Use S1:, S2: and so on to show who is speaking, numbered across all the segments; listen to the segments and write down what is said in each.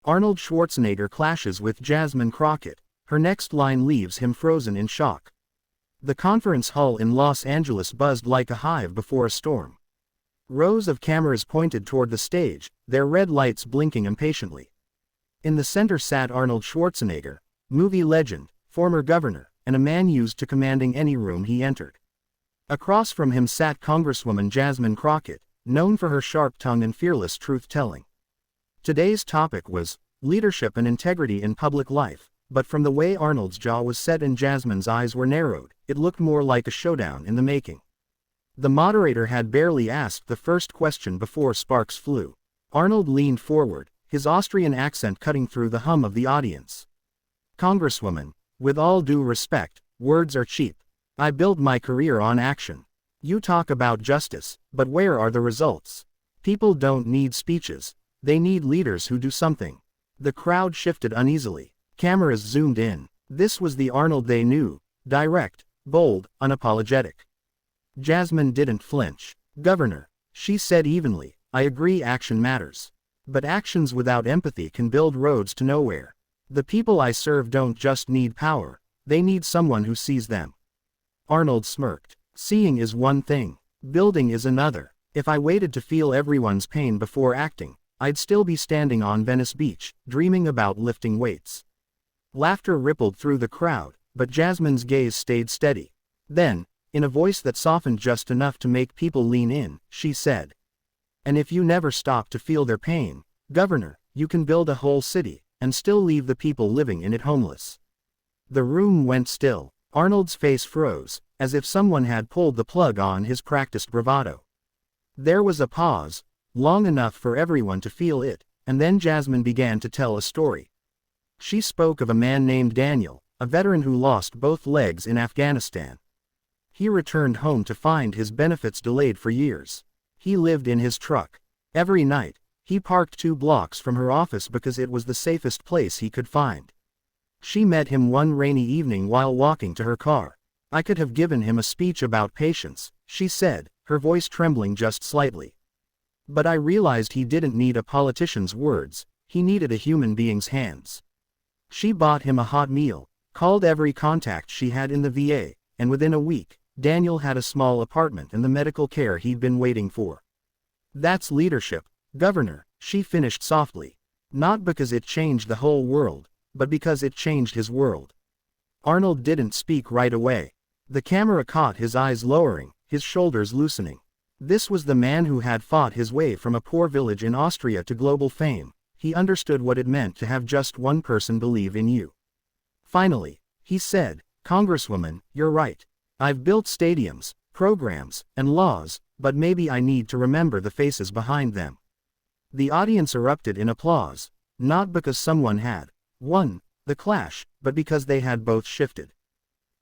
S1: Arnold Schwarzenegger clashes with Jasmine Crockett. Her next line leaves him frozen in shock. The conference hall in Los Angeles buzzed like a hive before a storm. Rows of cameras pointed toward the stage, their red lights blinking impatiently. In the center sat Arnold Schwarzenegger, movie legend, former governor, and a man used to commanding any room he entered. Across from him sat Congresswoman Jasmine Crockett, known for her sharp tongue and fearless truth-telling. Today's topic was leadership and integrity in public life, but from the way Arnold's jaw was set and Jasmine's eyes were narrowed, it looked more like a showdown in the making. The moderator had barely asked the first question before sparks flew. Arnold leaned forward, his Austrian accent cutting through the hum of the audience. "Congresswoman, with all due respect, words are cheap. I build my career on action. You talk about justice, but where are the results? People don't need speeches, they need leaders who do something." The crowd shifted uneasily. Cameras zoomed in. This was the Arnold they knew, direct, bold, unapologetic. Jasmine didn't flinch. "Governor," she said evenly, "I agree action matters. But actions without empathy can build roads to nowhere. The people I serve don't just need power, they need someone who sees them." Arnold smirked. "Seeing is one thing. Building is another. If I waited to feel everyone's pain before acting, I'd still be standing on Venice Beach, dreaming about lifting weights." Laughter rippled through the crowd, but Jasmine's gaze stayed steady. Then, in a voice that softened just enough to make people lean in, she said, "And if you never stop to feel their pain, Governor, you can build a whole city, and still leave the people living in it homeless." The room went still. Arnold's face froze, as if someone had pulled the plug on his practiced bravado. There was a pause, long enough for everyone to feel it, and then Jasmine began to tell a story. She spoke of a man named Daniel, a veteran who lost both legs in Afghanistan. He returned home to find his benefits delayed for years. He lived in his truck. Every night, he parked 2 blocks from her office because it was the safest place he could find. She met him one rainy evening while walking to her car. "I could have given him a speech about patience," she said, her voice trembling just slightly. "But I realized he didn't need a politician's words, he needed a human being's hands." She bought him a hot meal, called every contact she had in the VA, and within a week, Daniel had a small apartment and the medical care he'd been waiting for. "That's leadership, Governor," she finished softly. "Not because it changed the whole world, but because it changed his world." Arnold didn't speak right away. The camera caught his eyes lowering, his shoulders loosening. This was the man who had fought his way from a poor village in Austria to global fame. He understood what it meant to have just one person believe in you. Finally, he said, "Congresswoman, you're right. I've built stadiums, programs, and laws, but maybe I need to remember the faces behind them." The audience erupted in applause, not because someone had won the clash, but because they had both shifted.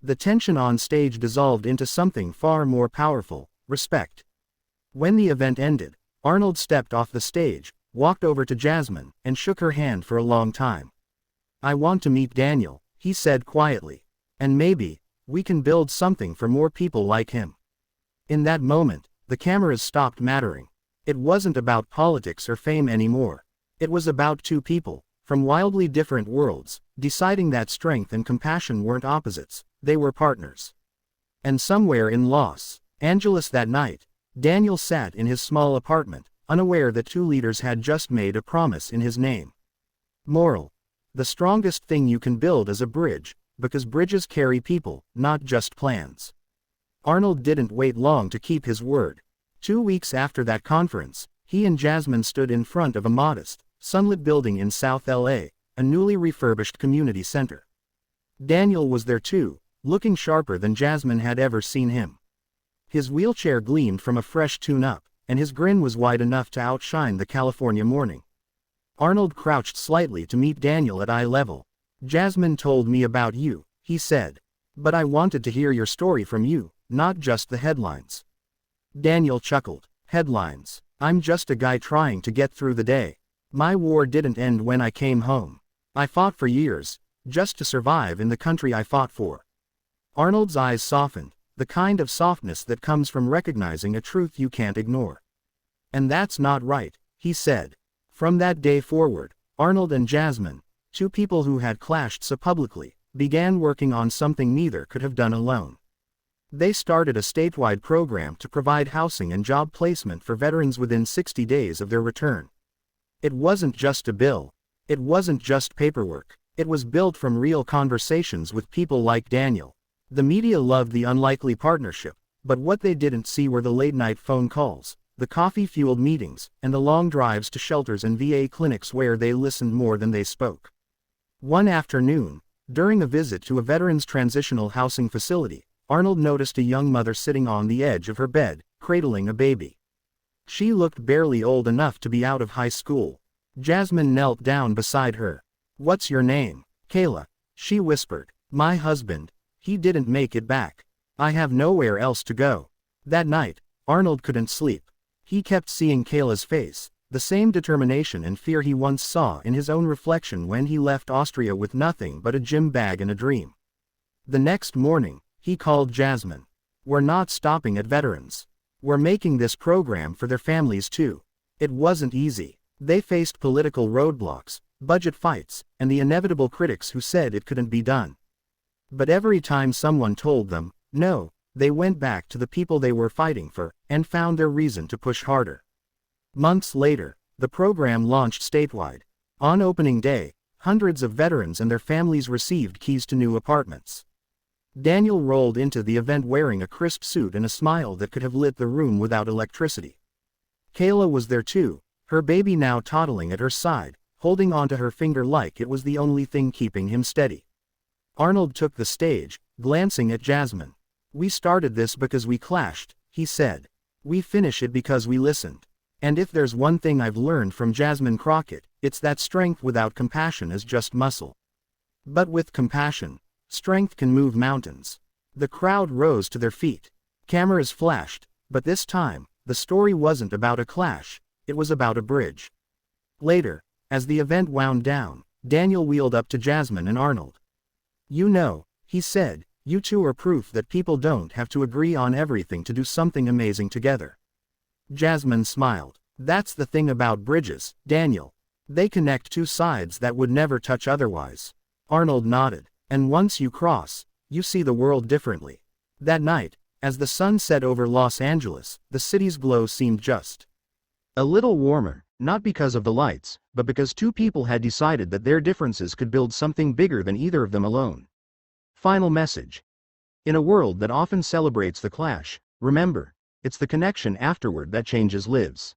S1: The tension on stage dissolved into something far more powerful, respect. When the event ended, Arnold stepped off the stage, walked over to Jasmine, and shook her hand for a long time. "I want to meet Daniel," he said quietly. "And maybe, we can build something for more people like him." In that moment, the cameras stopped mattering. It wasn't about politics or fame anymore. It was about 2 people, from wildly different worlds, deciding that strength and compassion weren't opposites, they were partners. And somewhere in Los Angeles that night, Daniel sat in his small apartment, unaware that 2 leaders had just made a promise in his name. Moral: the strongest thing you can build is a bridge, because bridges carry people, not just plans. Arnold didn't wait long to keep his word. 2 weeks after that conference, he and Jasmine stood in front of a modest, sunlit building in South LA, a newly refurbished community center. Daniel was there too, looking sharper than Jasmine had ever seen him. His wheelchair gleamed from a fresh tune-up, and his grin was wide enough to outshine the California morning. Arnold crouched slightly to meet Daniel at eye level. "Jasmine told me about you," he said. "But I wanted to hear your story from you, not just the headlines." Daniel chuckled. "Headlines? I'm just a guy trying to get through the day. My war didn't end when I came home. I fought for years, just to survive in the country I fought for." Arnold's eyes softened, the kind of softness that comes from recognizing a truth you can't ignore. "And that's not right," he said. From that day forward, Arnold and Jasmine, two people who had clashed so publicly, began working on something neither could have done alone. They started a statewide program to provide housing and job placement for veterans within 60 days of their return. It wasn't just a bill. It wasn't just paperwork. It was built from real conversations with people like Daniel. The media loved the unlikely partnership, but what they didn't see were the late-night phone calls, the coffee-fueled meetings, and the long drives to shelters and VA clinics where they listened more than they spoke. One afternoon, during a visit to a veterans' transitional housing facility, Arnold noticed a young mother sitting on the edge of her bed, cradling a baby. She looked barely old enough to be out of high school. Jasmine knelt down beside her. "What's your name?" "Kayla," she whispered. "My husband. He didn't make it back. I have nowhere else to go." That night, Arnold couldn't sleep. He kept seeing Kayla's face, the same determination and fear he once saw in his own reflection when he left Austria with nothing but a gym bag and a dream. The next morning, he called Jasmine. "We're not stopping at veterans. We're making this program for their families too." It wasn't easy. They faced political roadblocks, budget fights, and the inevitable critics who said it couldn't be done. But every time someone told them, no, they went back to the people they were fighting for, and found their reason to push harder. Months later, the program launched statewide. On opening day, hundreds of veterans and their families received keys to new apartments. Daniel rolled into the event wearing a crisp suit and a smile that could have lit the room without electricity. Kayla was there too, her baby now toddling at her side, holding onto her finger like it was the only thing keeping him steady. Arnold took the stage, glancing at Jasmine. "We started this because we clashed," he said. "We finish it because we listened. And if there's one thing I've learned from Jasmine Crockett, it's that strength without compassion is just muscle. But with compassion, strength can move mountains." The crowd rose to their feet. Cameras flashed, but this time, the story wasn't about a clash, it was about a bridge. Later, as the event wound down, Daniel wheeled up to Jasmine and Arnold. "You know," he said, "you two are proof that people don't have to agree on everything to do something amazing together." Jasmine smiled. "That's the thing about bridges, Daniel. They connect two sides that would never touch otherwise." Arnold nodded. "And once you cross, you see the world differently." That night, as the sun set over Los Angeles, the city's glow seemed just a little warmer, not because of the lights, but because two people had decided that their differences could build something bigger than either of them alone. Final message. In a world that often celebrates the clash, remember, it's the connection afterward that changes lives.